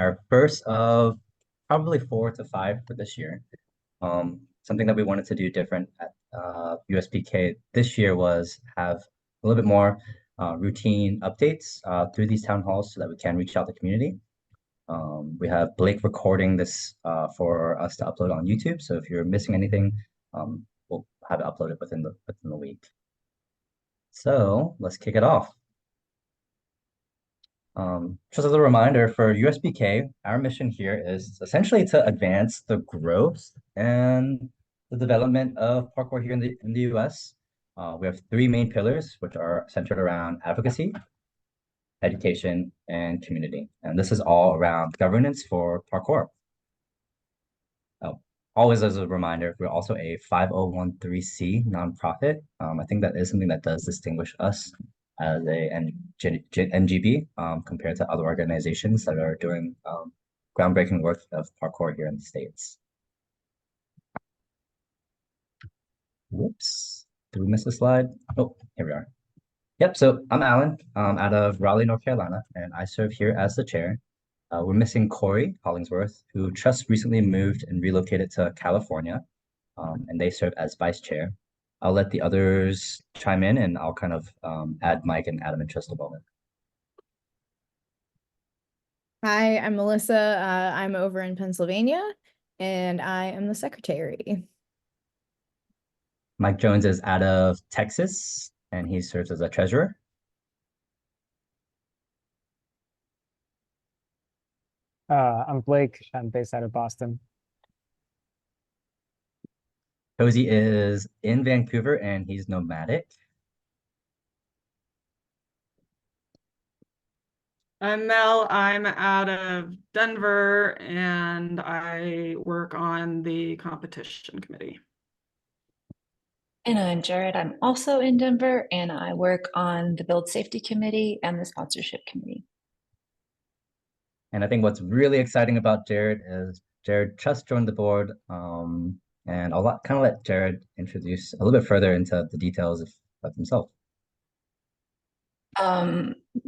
our first of probably 4 to 5 for this year. Something that we wanted to do different at USPK this year was have a little bit more routine updates through these town halls so that we can reach out to the community. We have Blake recording this for us to upload on YouTube. So if you're missing anything, we'll have it uploaded within the week. So let's kick it off. Just as a reminder for USPK, our mission here is essentially to advance the growth and the development of parkour here in the US. We have 3 main pillars, which are centered around advocacy, education, and community. And this is all around governance for parkour. Always as a reminder, we're also a 5013C nonprofit. I think that is something that does distinguish us as a NGB compared to other organizations that are doing groundbreaking work of parkour here in the States. Whoops, did we miss a slide? Oh, here we are. Yep, so I'm Alan out of Raleigh, North Carolina, and I serve here as the chair. We're missing Corey Hollingsworth, who just recently moved and relocated to California, and they serve as vice chair. I'll let the others chime in, and I'll kind of add Mike and Adam in just a moment. Hi, I'm Melissa. I'm over in Pennsylvania, and I am the secretary. Mike Jones is out of Texas, and he serves as a treasurer. I'm Blake. I'm based out of Boston. Cozy is in Vancouver, and he's nomadic. I'm Mel. I'm out of Denver, and I work on the competition committee. And I'm Jared. I'm also in Denver, and I work on the Build Safety Committee and the Sponsorship Committee. And I think what's really exciting about Jared is Jared just joined the board, and I'll kind of let Jared introduce a little bit further into the details of himself.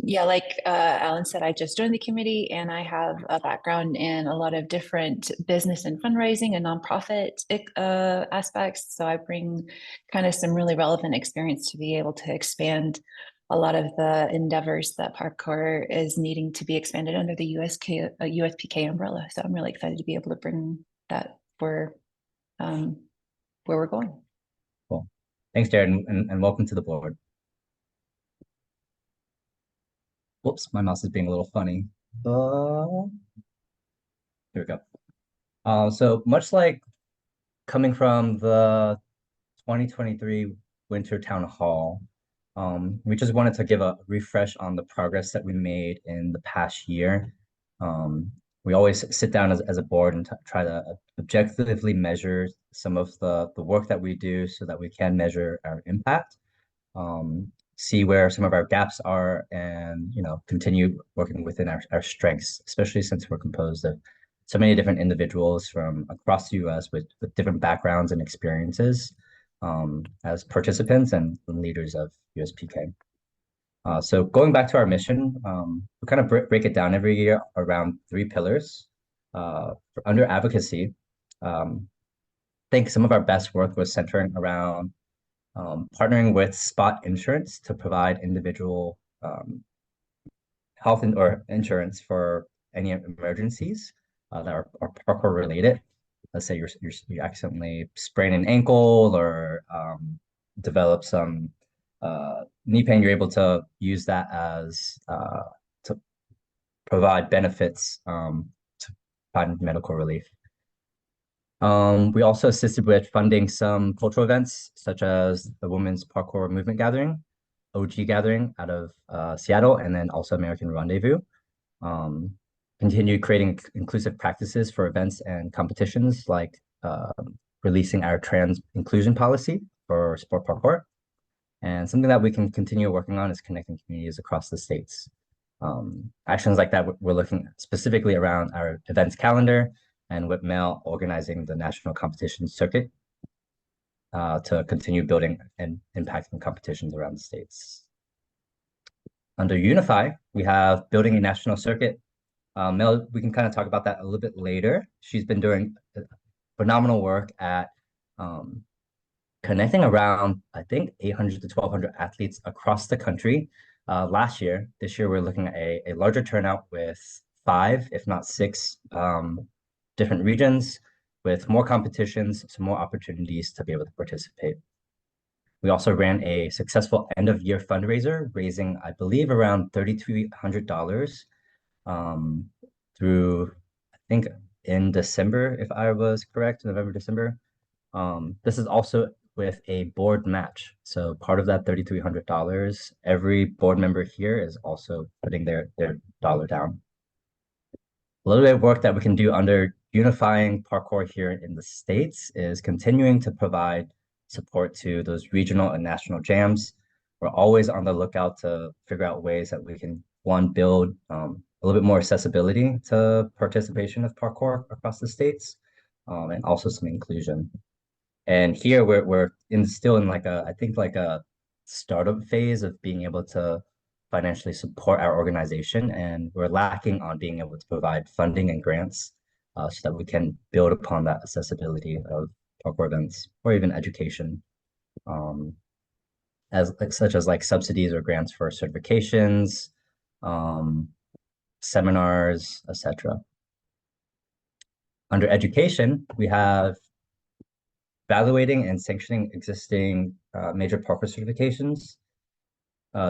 Yeah, like Alan said, I just joined the committee, and I have a background in a lot of different business and fundraising and nonprofit aspects. So I bring kind of some really relevant experience to be able to expand a lot of the endeavors that parkour is needing to be expanded under the USPK umbrella. So I'm really excited to be able to bring that for where we're going. Cool. Thanks, Jared, and welcome to the board. Whoops, my mouse is being a little funny. Here we go. So much like coming from the 2023 Winter Town Hall, we just wanted to give a refresh on the progress that we made in the past year. We always sit down as a board and try to objectively measure some of the work that we do so that we can measure our impact, see where some of our gaps are, and continue working within our strengths, especially since we're composed of so many different individuals from across the US with different backgrounds and experiences as participants and leaders of USPK. So going back to our mission, we kind of break it down every year around 3 pillars. Under advocacy, I think some of our best work was centering around partnering with Spot Insurance to provide individual health or insurance for any emergencies that are parkour related. Let's say you accidentally sprain an ankle or develop some knee pain, you're able to use that as to provide benefits to find medical relief. We also assisted with funding some cultural events, such as the Women's Parkour Movement Gathering, OG Gathering out of Seattle, and then also American Rendezvous. Continued creating inclusive practices for events and competitions, like releasing our trans inclusion policy for sport parkour. And something that we can continue working on is connecting communities across the states. Actions like that, we're looking specifically around our events calendar, and with Mel organizing the national competition circuit to continue building and impacting competitions around the states. Under Unify, we have building a national circuit Mel, we can kind of talk about that a little bit later. She's been doing phenomenal work at um, connecting around, I think, 800 to 1,200 athletes across the country. This year, we're looking at a larger turnout with 5, if not 6, different regions with more competitions, some more opportunities to be able to participate. We also ran a successful end of year fundraiser, raising, I believe, around $3,300 through, I think, in December, if I was correct, November, December. This is also with a board match. So part of that $3,300, every board member here is also putting their dollar down. A little bit of work that we can do under unifying parkour here in the States is continuing to provide support to those regional and national jams. We're always on the lookout to figure out ways that we can, one, build a little bit more accessibility to participation of parkour across the States, and also some inclusion. And here we're still in like I think like a startup phase of being able to financially support our organization, and we're lacking on being able to provide funding and grants so that we can build upon that accessibility of parkour events or even education, such as like subsidies or grants for certifications, seminars, etc. Under education, we have evaluating and sanctioning existing major parkour certifications.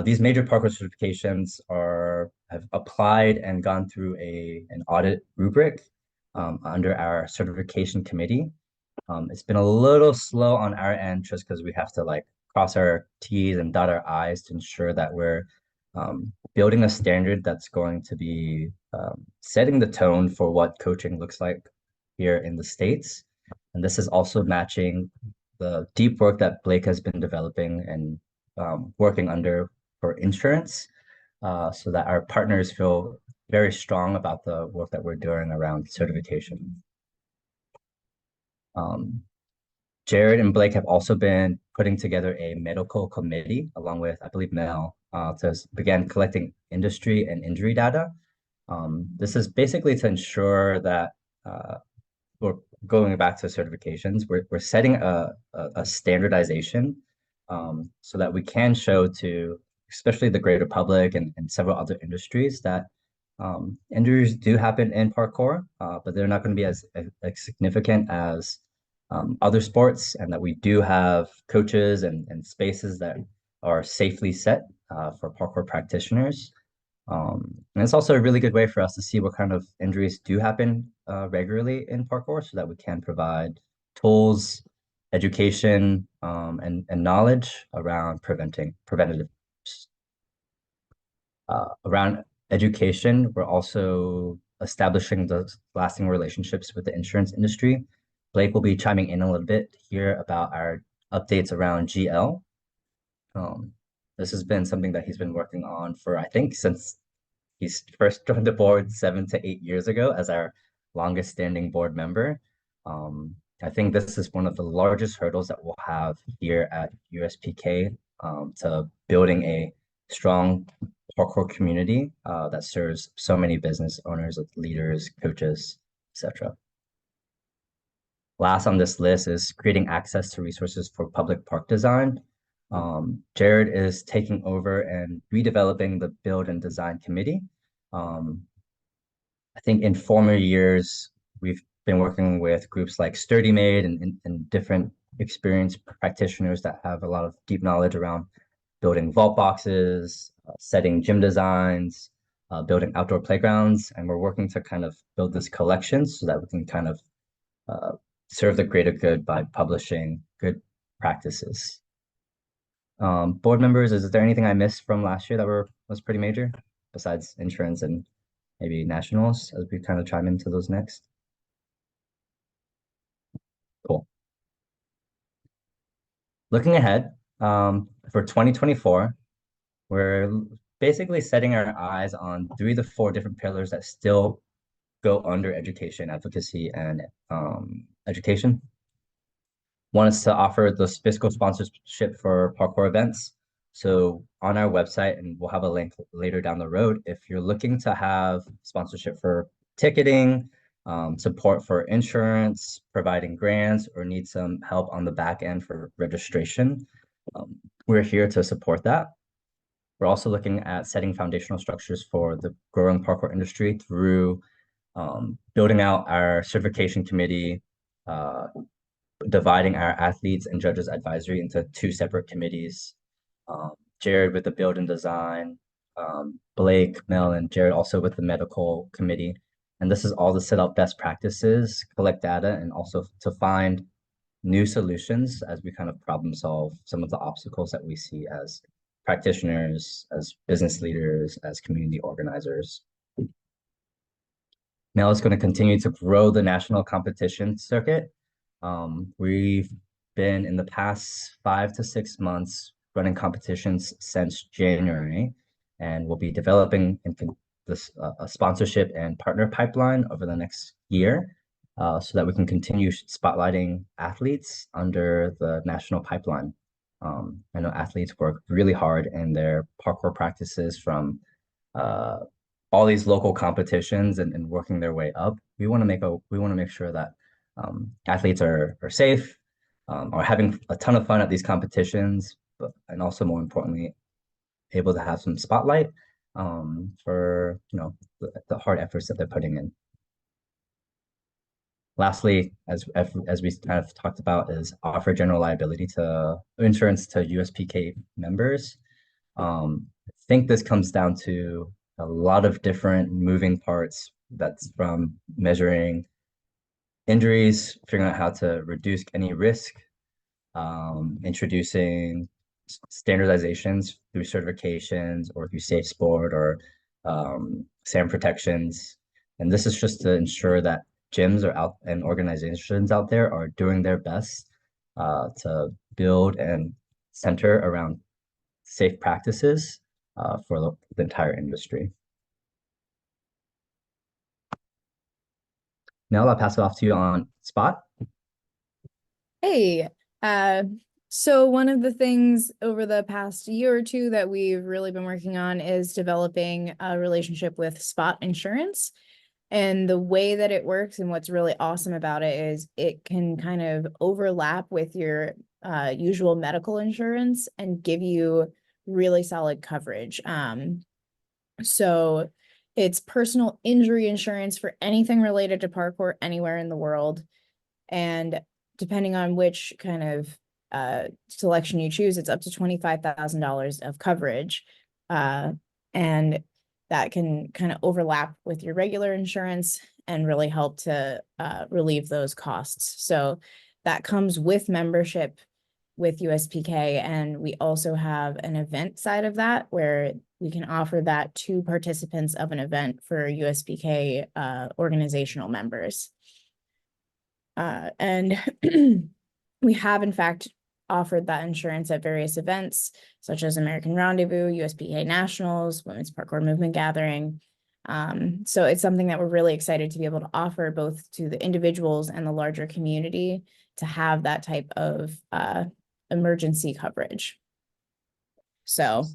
These major parkour certifications have applied and gone through an audit rubric under our certification committee. It's been a little slow on our end just because we have to like cross our T's and dot our I's to ensure that we're building a standard that's going to be setting the tone for what coaching looks like here in the States. And this is also matching the deep work that Blake has been developing and working under for insurance, so that our partners feel very strong about the work that we're doing around certification. Jared and Blake have also been putting together a medical committee along with, I believe, Mel, to begin collecting industry and injury data. This is basically to ensure that we're going back to certifications, we're setting a standardization so that we can show to especially the greater public and several other industries that injuries do happen in parkour, but they're not going to be as significant as other sports, and that we do have coaches and spaces that are safely set for parkour practitioners. And it's also a really good way for us to see what kind of injuries do happen regularly in parkour so that we can provide tools, education, and knowledge around preventative. Around education, we're also establishing those lasting relationships with the insurance industry. Blake will be chiming in a little bit here about our updates around GL. This has been something that he's been working on for, I think, since he's first joined the board 7 to 8 years ago as our longest standing board member. I think this is one of the largest hurdles that we'll have here at USPK to building a strong parkour community that serves so many business owners, leaders, coaches, etc. Last on this list is creating access to resources for public park design. Jared is taking over and redeveloping the build and design committee. I think in former years, we've been working with groups like Sturdy Made and different experienced practitioners that have a lot of deep knowledge around building vault boxes, setting gym designs, building outdoor playgrounds. And we're working to kind of build this collection so that we can kind of serve the greater good by publishing good practices. Board members, is there anything I missed from last year that was pretty major besides insurance and maybe nationals as we kind of chime into those next? Cool. Looking ahead, for 2024, we're basically setting our eyes on 3 to 4 different pillars that still go under education, advocacy, and education. One is to offer the fiscal sponsorship for parkour events. So on our website, and we'll have a link later down the road, if you're looking to have sponsorship for ticketing, support for insurance, providing grants, or need some help on the back end for registration, we're here to support that. We're also looking at setting foundational structures for the growing parkour industry through building out our certification committee, dividing our athletes and judges advisory into 2 separate committees. Jared with the build and design, Blake, Mel, and Jared also with the medical committee. And this is all to set up best practices, collect data, and also to find new solutions as we kind of problem solve some of the obstacles that we see as practitioners, as business leaders, as community organizers. Mel is going to continue to grow the national competition circuit. We've been in the past 5 to 6 months running competitions since January, and we'll be developing this a sponsorship and partner pipeline over the next year, so that we can continue spotlighting athletes under the national pipeline. I know athletes work really hard in their parkour practices from all these local competitions and working their way up. We want to make sure that athletes are safe, are having a ton of fun at these competitions, and also more importantly, able to have some spotlight for the hard efforts that they're putting in. Lastly, as we kind of talked about, is offer general liability to insurance to USPK members. I think this comes down to a lot of different moving parts. That's from measuring injuries, figuring out how to reduce any risk, introducing standardizations through certifications or through safe sport or SAM protections. And this is just to ensure that gyms are out and organizations out there are doing their best to build and center around safe practices for the entire industry. Now I'll pass it off to you on Spot. Hey, so one of the things over the past year or two that we've really been working on is developing a relationship with Spot Insurance. And the way that it works and what's really awesome about it is it can kind of overlap with your usual medical insurance and give you really solid coverage. So it's personal injury insurance for anything related to parkour anywhere in the world. And depending on which kind of selection you choose, it's up to $25,000 of coverage. And that can kind of overlap with your regular insurance and really help to relieve those costs. So that comes with membership with USPK. And we also have an event side of that where we can offer that to participants of an event for USPK organizational members. And we have, in fact, offered that insurance at various events, such as American Rendezvous, USPK Nationals, Women's Parkour Movement Gathering. So it's something that we're really excited to be able to offer both to the individuals and the larger community to have that type of emergency coverage. So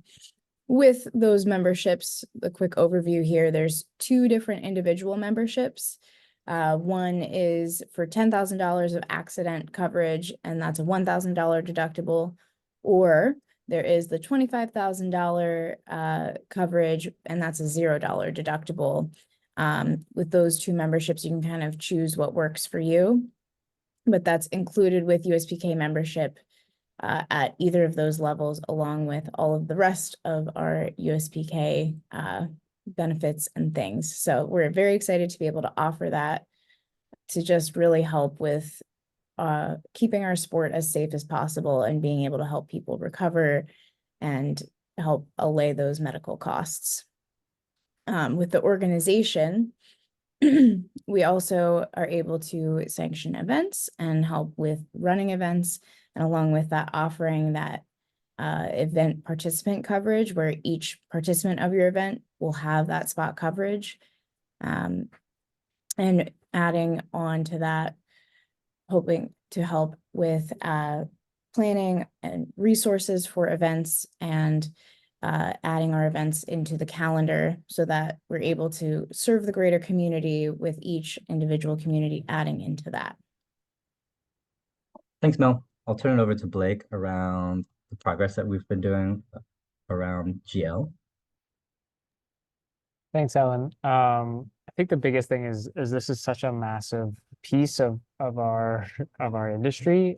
with those memberships, a quick overview here, there's 2 different individual memberships. One is for $10,000 of accident coverage, and that's a $1,000 deductible, or there is the $25,000 coverage, and that's a $0 deductible. With those 2 memberships, you can kind of choose what works for you, but that's included with USPK membership at either of those levels, along with all of the rest of our USPK benefits and things. So we're very excited to be able to offer that to just really help with keeping our sport as safe as possible and being able to help people recover and help allay those medical costs. With the organization, we also are able to sanction events and help with running events, and along with that, offering that event participant coverage where each participant of your event will have that spot coverage. And adding on to that, hoping to help with planning and resources for events and adding our events into the calendar so that we're able to serve the greater community with each individual community adding into that. Thanks, Mel. I'll turn it over to Blake around the progress that we've been doing around GL. Thanks, Ellen. I think the biggest thing is this is such a massive piece of our of our industry,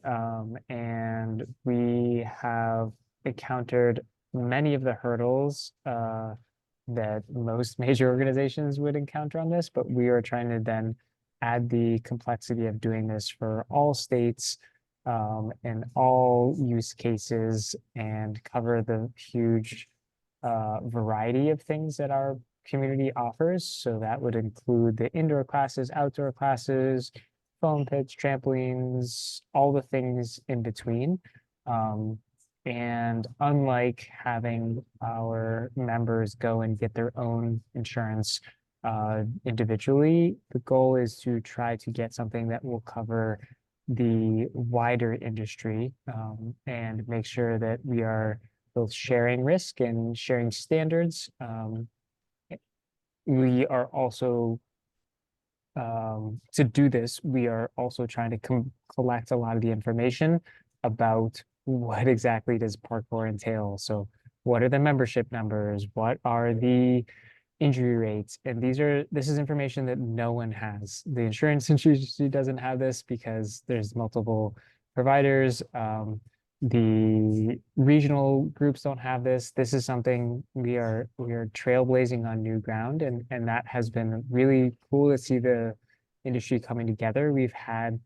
and we have encountered many of the hurdles that most major organizations would encounter on this, but we are trying to then add the complexity of doing this for all states and all use cases and cover the huge variety of things that our community offers. So that would include the indoor classes, outdoor classes, foam pits, trampolines, all the things in between. And unlike having our members go and get their own insurance individually, the goal is to try to get something that will cover the wider industry and make sure that we are both sharing risk and sharing standards. We are also, to do this, we are also trying to collect a lot of the information about what exactly does parkour entail. So what are the membership numbers? What are the injury rates? And this is information that no one has. The insurance industry doesn't have this because there's multiple providers. The regional groups don't have this. This is something we are trailblazing on new ground, and that has been really cool to see the industry coming together. We've had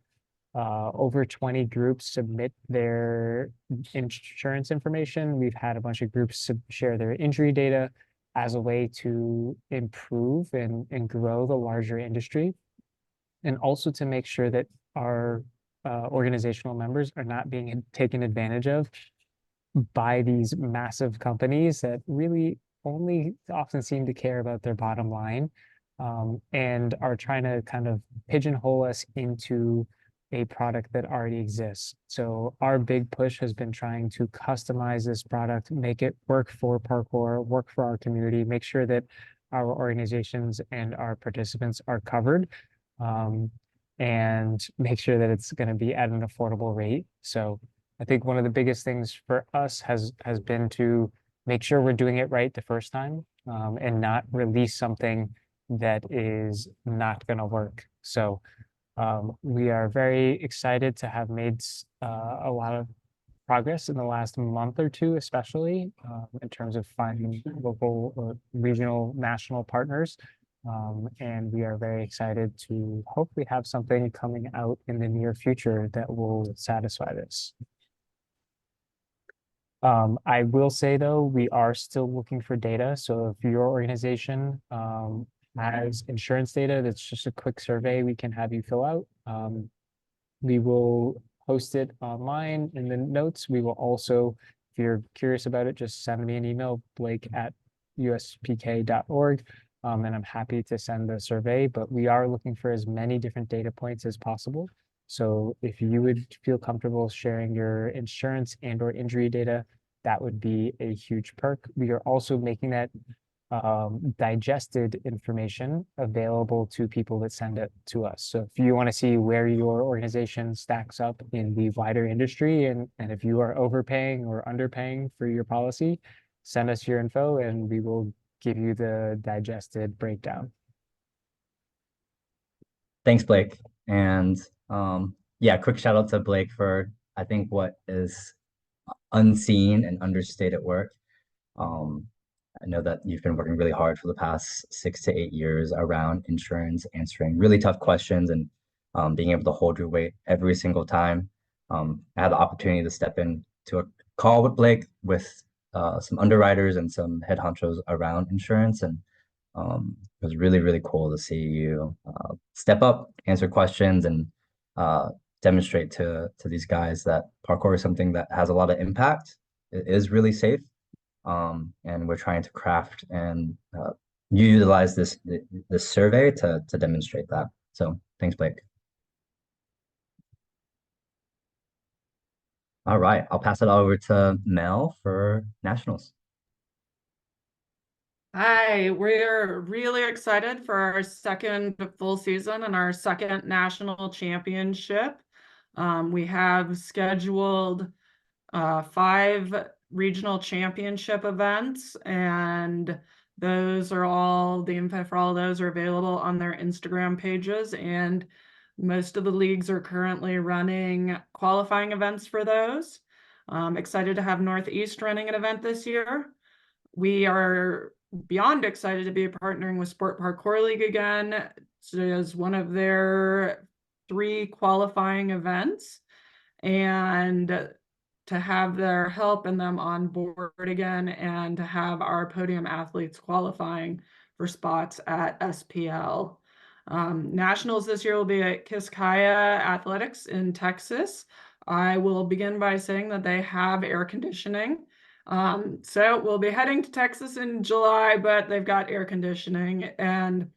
over 20 groups submit their insurance information. We've had a bunch of groups share their injury data as a way to improve and grow the larger industry, and also to make sure that our organizational members are not being taken advantage of by these massive companies that really only often seem to care about their bottom line and are trying to kind of pigeonhole us into a product that already exists. So our big push has been trying to customize this product, make it work for parkour, work for our community, make sure that our organizations and our participants are covered, and make sure that it's going to be at an affordable rate. So I think one of the biggest things for us has been to make sure we're doing it right the first time and not release something that is not going to work. So we are very excited to have made a lot of progress in the last month or two, especially in terms of finding local or regional national partners. And we are very excited to hopefully have something coming out in the near future that will satisfy this. I will say though, we are still looking for data. So if your organization has insurance data, that's just a quick survey we can have you fill out. We will post it online in the notes. We will also, if you're curious about it, just send me an email, blake@uspk.org. And I'm happy to send the survey, but we are looking for as many different data points as possible. So if you would feel comfortable sharing your insurance and or injury data, that would be a huge perk. We are also making that digested information available to people that send it to us. So if you want to see where your organization stacks up in the wider industry, and if you are overpaying or underpaying for your policy, send us your info and we will give you the digested breakdown. Thanks, Blake. And yeah, quick shout out to Blake for, I think, what is unseen and understated work. I know that you've been working really hard for the past 6 to 8 years around insurance, answering really tough questions and being able to hold your weight every single time. I had the opportunity to step in to a call with Blake with some underwriters and some head honchos around insurance, and it was really, really cool to see you step up, answer questions, and demonstrate to these guys that parkour is something that has a lot of impact. It is really safe. And we're trying to craft and utilize this survey to demonstrate that. So thanks, Blake. All right, I'll pass it over to Mel for nationals. Hi, we're really excited for our second full season and our second national championship. We have scheduled 5 regional championship events, and those are all the info for all of those are available on their Instagram pages. And most of the leagues are currently running qualifying events for those. Excited to have Northeast running an event this year. We are beyond excited to be partnering with Sport Parkour League again as one of their 3 qualifying events, and to have their help and them on board again, and to have our podium athletes qualifying for spots at SPL. Nationals this year will be at Kiskaya Athletics in Texas. I will begin by saying that they have air conditioning. So we'll be heading to Texas in July, but they've got air conditioning. And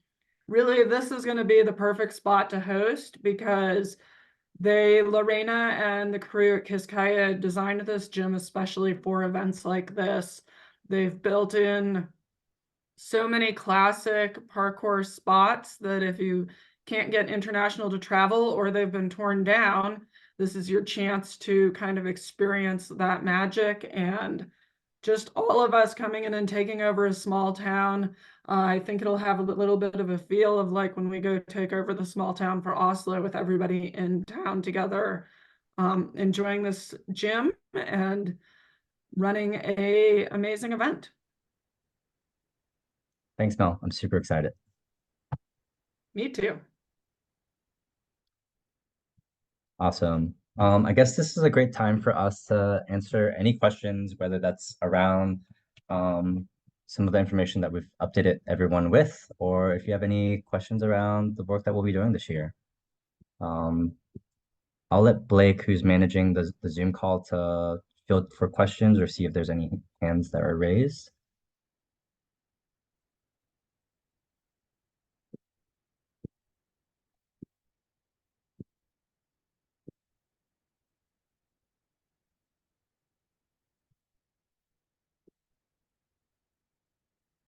really, this is going to be the perfect spot to host because Lorena and the crew at Kiskaya designed this gym especially for events like this. They've built in so many classic parkour spots that if you can't get international to travel or they've been torn down, this is your chance to kind of experience that magic. And just all of us coming in and taking over a small town. I think it'll have a little bit of a feel of like when we go take over the small town for Oslo with everybody in town together, enjoying this gym and running a amazing event. Thanks, Mel. I'm super excited. Me too. Awesome. I guess this is a great time for us to answer any questions, whether that's around some of the information that we've updated everyone with, or if you have any questions around the work that we'll be doing this year. I'll let Blake, who's managing the Zoom call, to field for questions or see if there's any hands that are raised.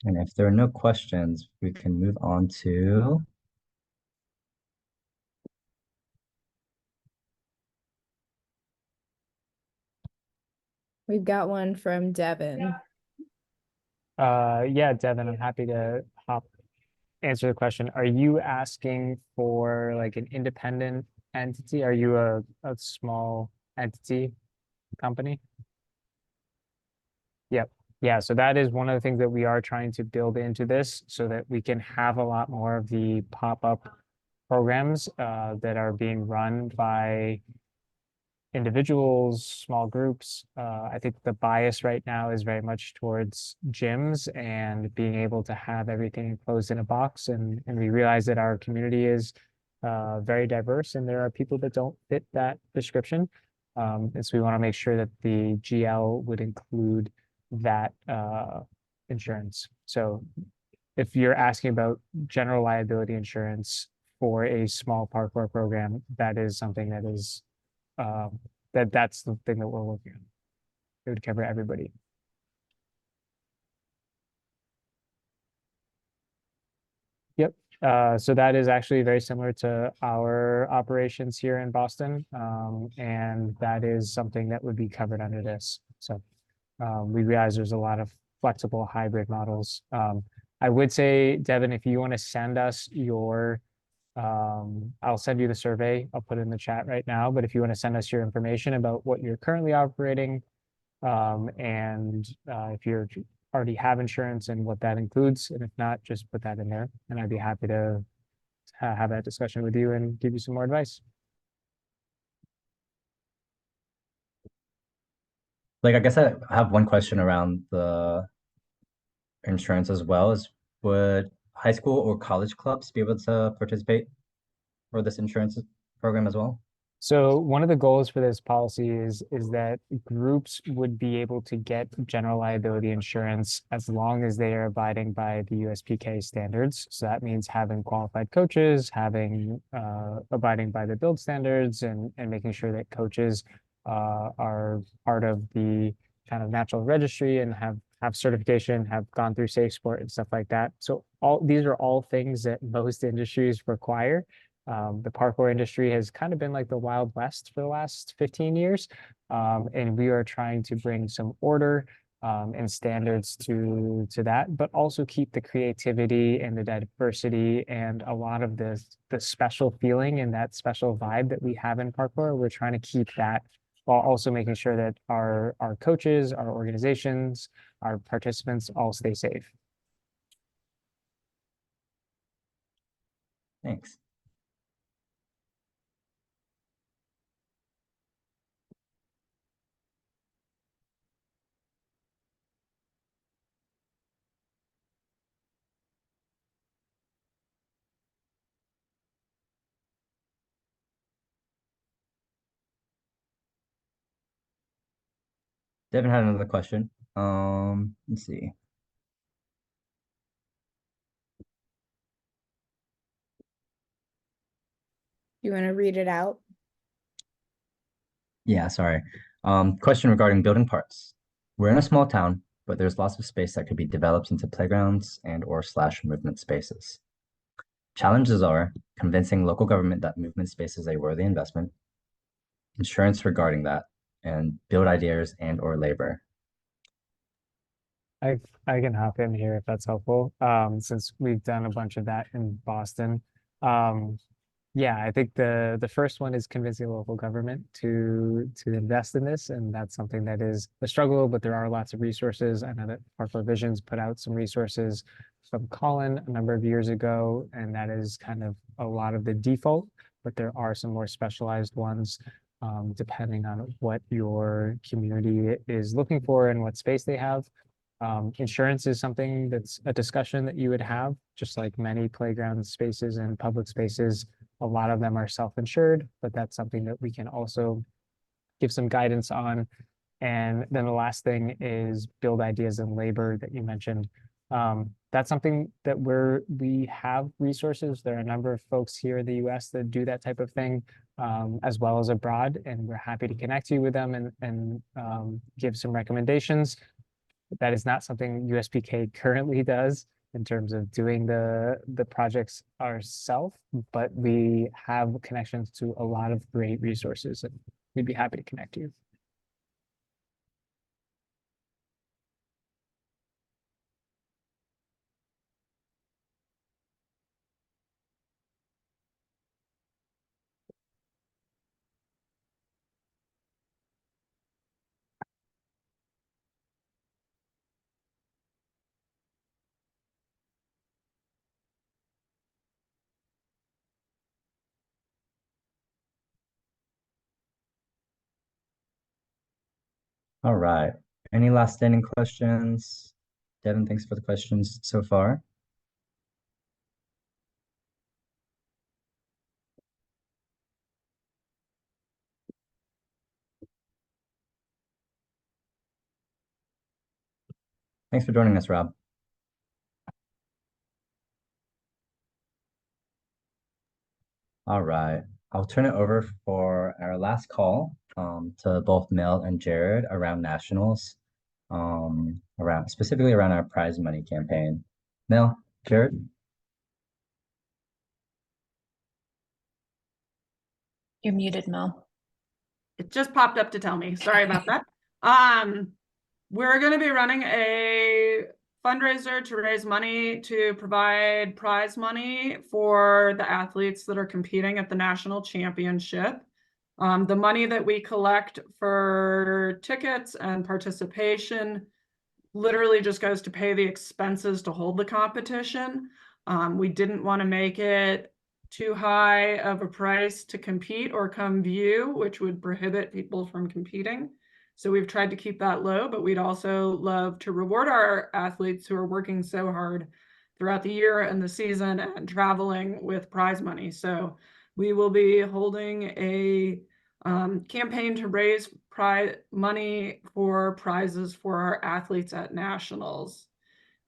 And if there are no questions, we can move on to We've got one from Devin. Yeah, Devin, I'm happy to answer the question. Are you asking for like an independent entity? Are you a small entity company? Yep. Yeah, so that is one of the things that we are trying to build into this so that we can have a lot more of the pop-up programs that are being run by individuals, small groups. I think the bias right now is very much towards gyms and being able to have everything enclosed in a box. And we realize that our community is very diverse and there are people that don't fit that description. And so we want to make sure that the GL would include that insurance. So if you're asking about general liability insurance for a small parkour program, that is something that is that's the thing that we're working on. It would cover everybody. Yep. So that is actually very similar to our operations here in Boston. And that is something that would be covered under this. So we realize there's a lot of flexible hybrid models. I would say, Devin, if you want to send us your I'll send you the survey. I'll put it in the chat right now. But if you want to send us your information about what you're currently operating, and if you already have insurance and what that includes, and if not, just put that in there. And I'd be happy to have that discussion with you and give you some more advice. Like, I guess I have one question around the insurance as well. Is would high school or college clubs be able to participate for this insurance program as well? So one of the goals for this policy is that groups would be able to get general liability insurance as long as they are abiding by the USPK standards. So that means having qualified coaches, having abiding by the build standards, and making sure that coaches are part of the kind of natural registry and have certification, have gone through safe sport and stuff like that. So these are all things that most industries require. The parkour industry has kind of been like the Wild West for the last 15 years. And we are trying to bring some order and standards to that, but also keep the creativity and the diversity and a lot of the special feeling and that special vibe that we have in parkour. We're trying to keep that while also making sure that our coaches, our organizations, our participants all stay safe. Thanks. Devin had another question. Let's see. You want to read it out? Yeah, sorry. Question regarding building parts. We're in a small town, but there's lots of space that could be developed into playgrounds and or / movement spaces. Challenges are convincing local government that movement space is a worthy investment, insurance regarding that, and build ideas and or labor. I can hop in here if that's helpful, since we've done a bunch of that in Boston. Yeah, I think the first one is convincing local government to invest in this, and that's something that is a struggle, but there are lots of resources. I know that Parkour Visions put out some resources from Colin a number of years ago, and that is kind of a lot of the default, but there are some more specialized ones, depending on what your community is looking for and what space they have. Insurance is something that's a discussion that you would have, just like many playground spaces and public spaces. A lot of them are self-insured, but that's something that we can also give some guidance on. And then the last thing is build ideas and labor that you mentioned. That's something that we have resources. There are a number of folks here in the US that do that type of thing, as well as abroad, and we're happy to connect you with them and give some recommendations. That is not something USPK currently does in terms of doing the projects ourselves, but we have connections to a lot of great resources, and we'd be happy to connect you. All right. Any last standing questions? Devin, thanks for the questions so far. Thanks for joining us, Rob. All right. I'll turn it over for our last call to both Mel and Jared around nationals, specifically around our prize money campaign. Mel, Jared? You're muted, Mel. It just popped up to tell me. Sorry about that. We're going to be running a fundraiser to raise money to provide prize money for the athletes that are competing at the national championship. The money that we collect for tickets and participation literally just goes to pay the expenses to hold the competition. We didn't want to make it too high of a price to compete or come view, which would prohibit people from competing. So we've tried to keep that low, but we'd also love to reward our athletes who are working so hard throughout the year and the season and traveling with prize money. So we will be holding a campaign to raise money for prizes for our athletes at nationals.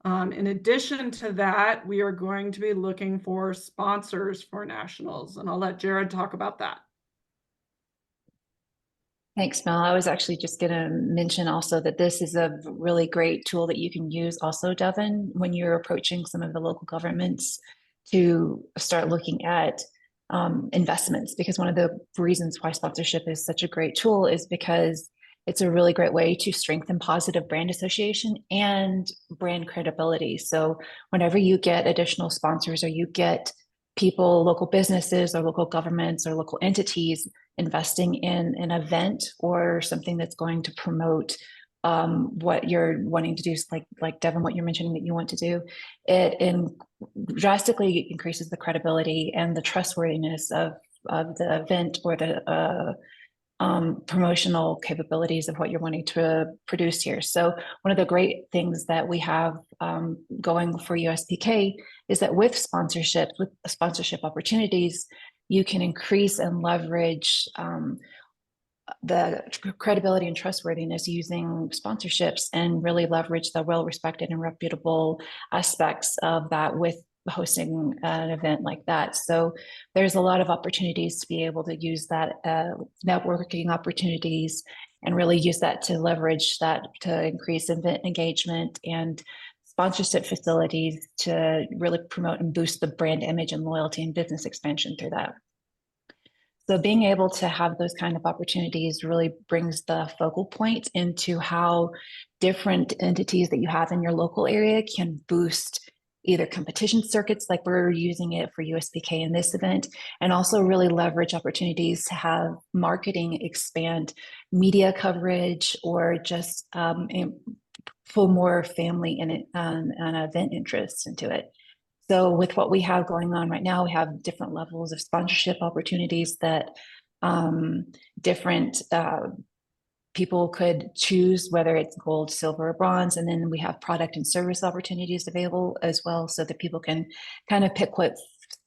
In addition to that, we are going to be looking for sponsors for nationals, and I'll let Jared talk about that. Thanks, Mel. I was actually just going to mention also that this is a really great tool that you can use also, Devin, when you're approaching some of the local governments to start looking at investments. Because one of the reasons why sponsorship is such a great tool is because it's a really great way to strengthen positive brand association and brand credibility. So whenever you get additional sponsors or you get people, local businesses or local governments or local entities investing in an event or something that's going to promote what you're wanting to do, like Devin, what you're mentioning that you want to do, it drastically increases the credibility and the trustworthiness of the event or the promotional capabilities of what you're wanting to produce here. So one of the great things that we have going for USPK is that with sponsorship opportunities, you can increase and leverage the credibility and trustworthiness using sponsorships and really leverage the well-respected and reputable aspects of that with hosting an event like that. So there's a lot of opportunities to be able to use that networking opportunities and really use that to leverage that to increase event engagement and sponsorship facilities to really promote and boost the brand image and loyalty and business expansion through that. So being able to have those kind of opportunities really brings the focal point into how different entities that you have in your local area can boost either competition circuits like we're using it for USPK in this event, and also really leverage opportunities to have marketing expand media coverage or just pull more family in it and event interest into it. So with what we have going on right now, we have different levels of sponsorship opportunities that different people could choose, whether it's gold, silver, or bronze. And then we have product and service opportunities available as well, so that people can kind of pick what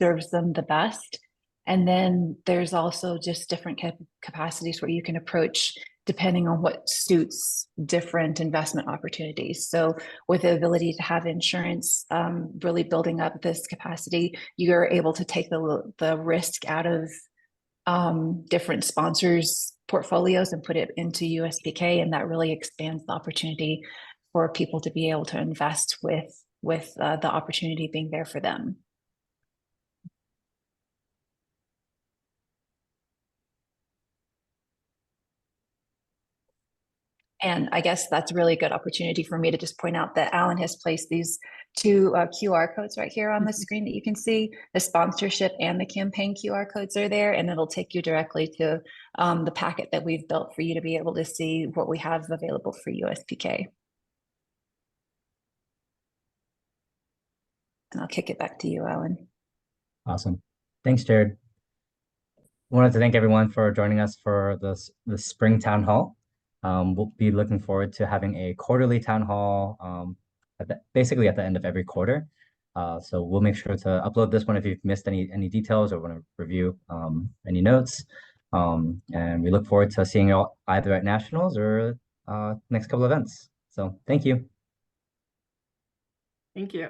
serves them the best. And then there's also just different capacities where you can approach depending on what suits different investment opportunities. So with the ability to have insurance, really building up this capacity, you're able to take the risk out of different sponsors' portfolios and put it into USPK, and that really expands the opportunity for people to be able to invest with the opportunity being there for them. And I guess that's a really good opportunity for me to just point out that Alan has placed these two QR codes right here on the screen that you can see. The sponsorship and the campaign QR codes are there, and it'll take you directly to the packet that we've built for you to be able to see what we have available for USPK. And I'll kick it back to you, Alan. Awesome. Thanks, Jared. I wanted to thank everyone for joining us for the spring town hall. We'll be looking forward to having a quarterly town hall basically at the end of every quarter. So we'll make sure to upload this one if you've missed any details or want to review any notes. And we look forward to seeing you all either at nationals or next couple events. So thank you. Thank you.